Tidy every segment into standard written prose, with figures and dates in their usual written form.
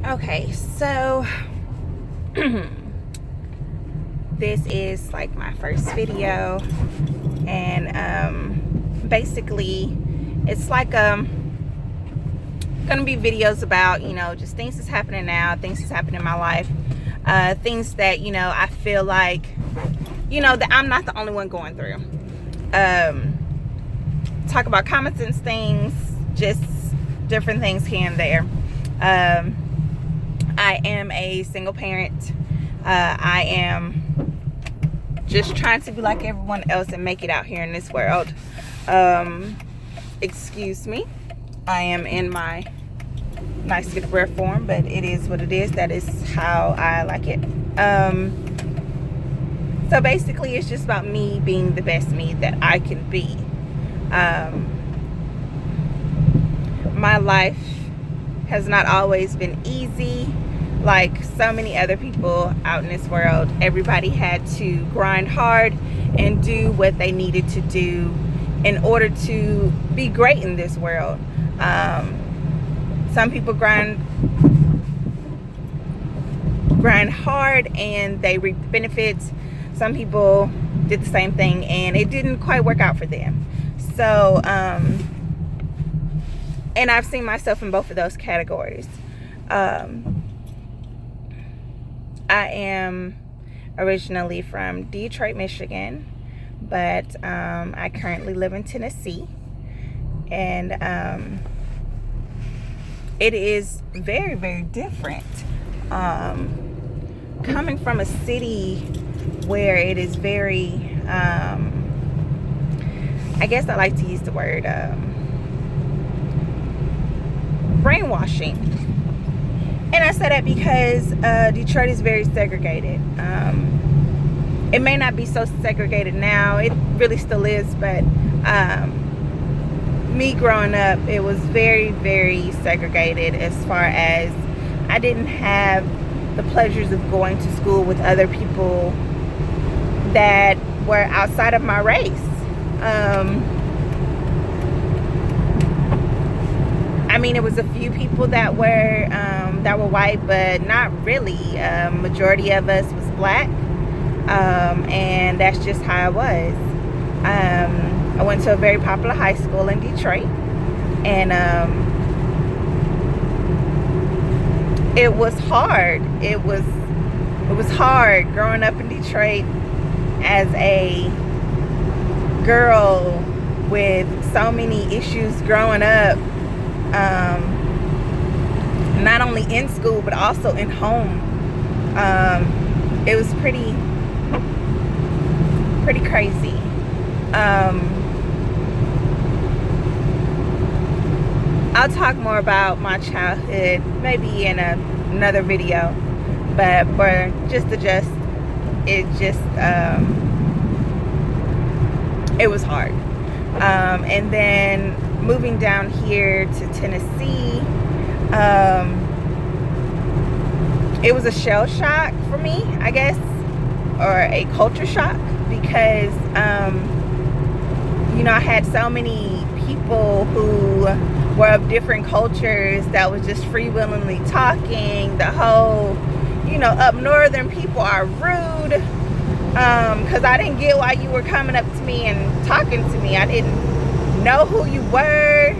Okay, so this is like my first video, and basically it's like gonna be videos about, just things that's happening now, things that's happening in my life, things that I feel like that I'm not the only one going through. Talk about common sense things, just different things here and there. I am a single parent. I am just trying to be like everyone else and make it out here in this world. Excuse me. I am in my nice good rare form, but it is what it is. That is how I like it. So basically, it's just about me being the best me that I can be. My life has not always been easy. Like so many other people out in this world, everybody had to grind hard and do what they needed to do in order to be great in this world. Some people grind hard and they reap the benefits. Some people did the same thing and it didn't quite work out for them. So, and I've seen myself in both of those categories. I am originally from Detroit, Michigan, but I currently live in Tennessee, and it is very, very different. Coming from a city where it is very, I guess I like to use the word brainwashing. And I say that because Detroit is very segregated. It may not be so segregated now. It really still is. But me growing up, it was very, very segregated as far as I didn't have the pleasures of going to school with other people that were outside of my race. I mean, it was a few people that were white, but not really. Majority of us was black, and that's just how it was. I went to a very popular high school in Detroit, and it was hard. It was hard growing up in Detroit as a girl with so many issues growing up. Not only in school but also in home. It was pretty crazy. I'll talk more about my childhood maybe in another video, but for just the gist, it was hard. And then moving down here to Tennessee, it was a shell shock for me, I guess, or a culture shock, because I had so many people who were of different cultures that was just free-willingly talking. The whole, up northern people are rude, because I didn't get why you were coming up to me and talking to me. I didn't know who you were.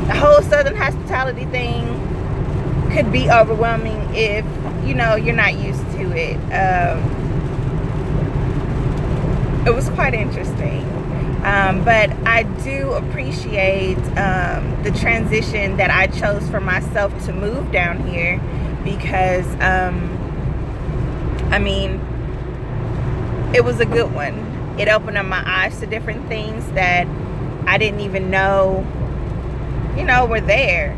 The whole southern hospitality thing could be overwhelming if you're not used to it. It was quite interesting, but I do appreciate the transition that I chose for myself to move down here, because I mean, it was a good one. It opened up my eyes to different things that I didn't even know, were there.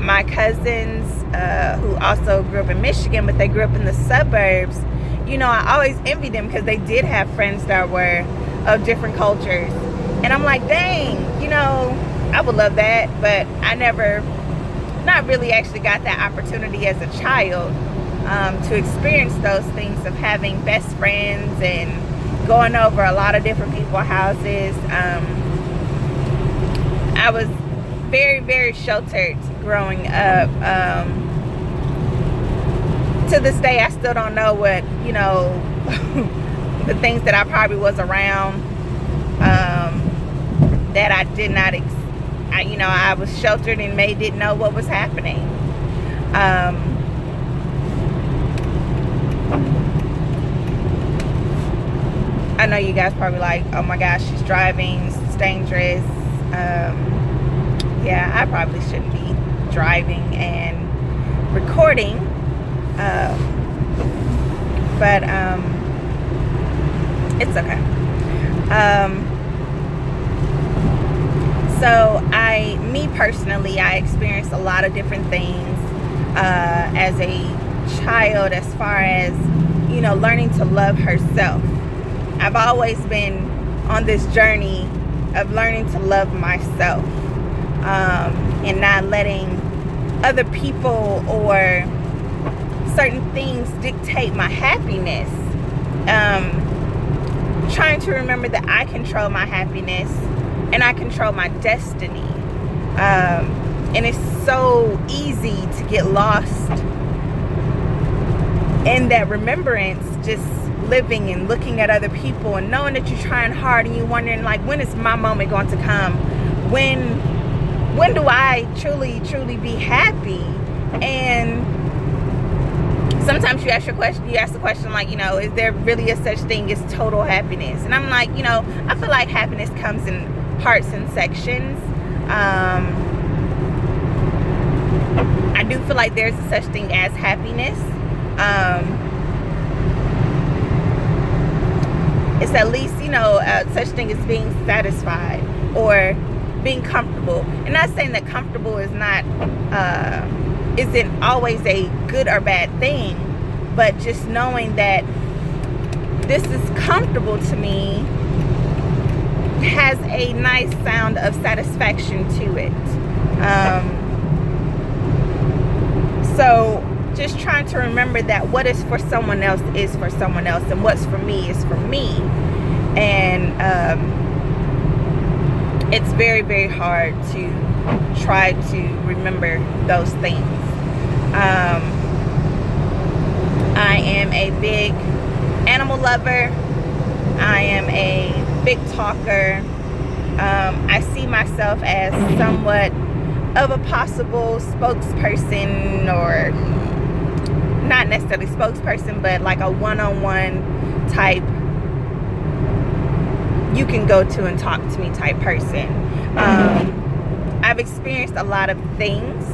My cousins, who also grew up in Michigan, but they grew up in the suburbs, I always envied them because they did have friends that were of different cultures. And I'm like, dang, I would love that. But I never, not really actually got that opportunity as a child to experience those things of having best friends and going over a lot of different people's houses. I was very, very sheltered growing up. To this day, I still don't know what, you know, the things that I probably was around, that I did not, you know, I was sheltered and didn't know what was happening. I know you guys probably like, oh my gosh, she's driving, it's dangerous. Yeah, I probably shouldn't be driving and recording, but it's okay. So me personally, I experienced a lot of different things as a child, as far as, you know, learning to love herself. I've always been on this journey of learning to love myself, and not letting other people or certain things dictate my happiness. Trying to remember that I control my happiness and I control my destiny. And it's so easy to get lost in that remembrance, just living and looking at other people and knowing that you're trying hard and you're wondering, like, when is my moment going to come? When do I truly be happy? And sometimes you ask the question, like, you know, is there really a such thing as total happiness? And I'm like, you know, I feel like happiness comes in parts and sections. I do feel like there's a such thing as happiness. It's at least, you know, such thing as being satisfied or being comfortable. And not saying that comfortable is not, isn't always a good or bad thing, but just knowing that this is comfortable to me has a nice sound of satisfaction to it. So just trying to remember that what is for someone else is for someone else, and what's for me is for me. And it's very, very hard to try to remember those things. I am a big animal lover. I am a big talker. I see myself as somewhat of a possible spokesperson, or not necessarily spokesperson, but like a one-on-one type, you can go to and talk to me type person. I've experienced a lot of things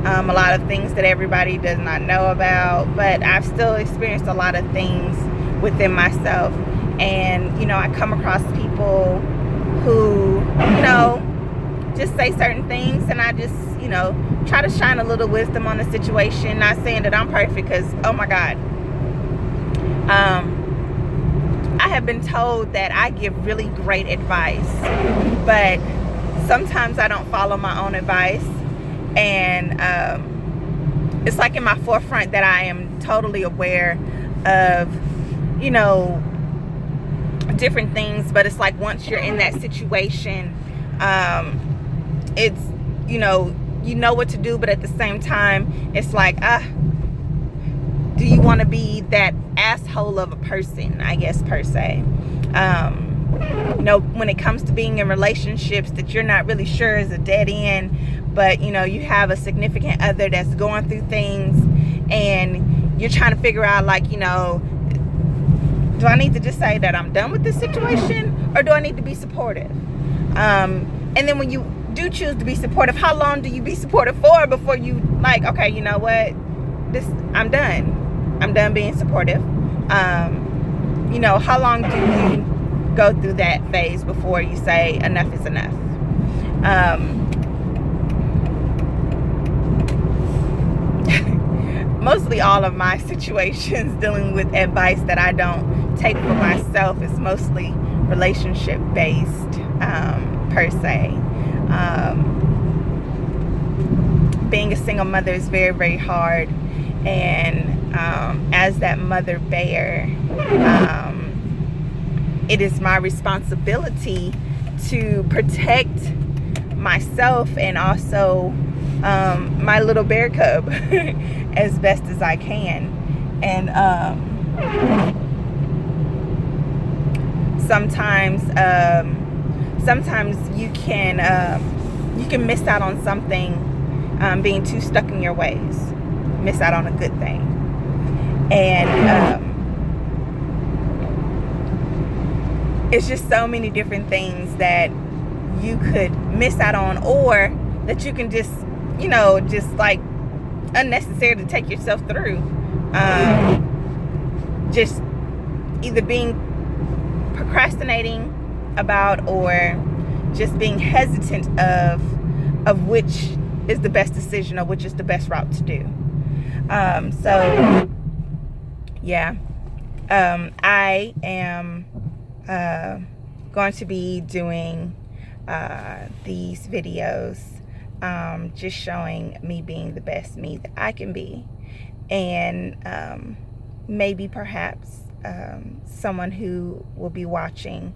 that everybody does not know about, but I've still experienced a lot of things within myself. And, you know, I come across people who, you know, just say certain things, and I just, you know, try to shine a little wisdom on the situation. Not saying that I'm perfect, because, oh my God, I have been told that I give really great advice, but sometimes I don't follow my own advice. And it's like in my forefront that I am totally aware of, you know, different things. But it's like once you're in that situation, it's, you know what to do, but at the same time, it's like, do you want to be that asshole of a person, I guess, per se? You know, when it comes to being in relationships that you're not really sure is a dead end, but, you know, you have a significant other that's going through things, and you're trying to figure out, like, you know, do I need to just say that I'm done with this situation, or do I need to be supportive? And then when you do choose to be supportive, how long do you be supportive for before you, like, okay, you know what, I'm done being supportive? You know, how long do you go through that phase before you say enough is enough? Mostly all of my situations dealing with advice that I don't take for myself is mostly relationship based, per se. Being a single mother is very, very hard, and as that mother bear, it is my responsibility to protect myself and also my little bear cub as best as I can. And sometimes you can miss out on something, being too stuck in your ways, miss out on a good thing. And it's just so many different things that you could miss out on, or that you can just, just like unnecessary to take yourself through. Just either procrastinating about, or just being hesitant of which is the best decision, or which is the best route to do. So yeah, I am going to be doing these videos, just showing me being the best me that I can be, and maybe perhaps someone who will be watching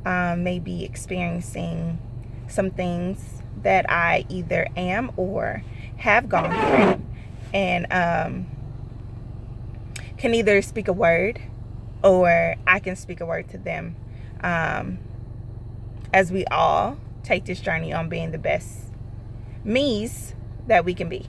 may be experiencing some things that I either am or have gone through, and can either speak a word, or I can speak a word to them, as we all take this journey on being the best me's that we can be.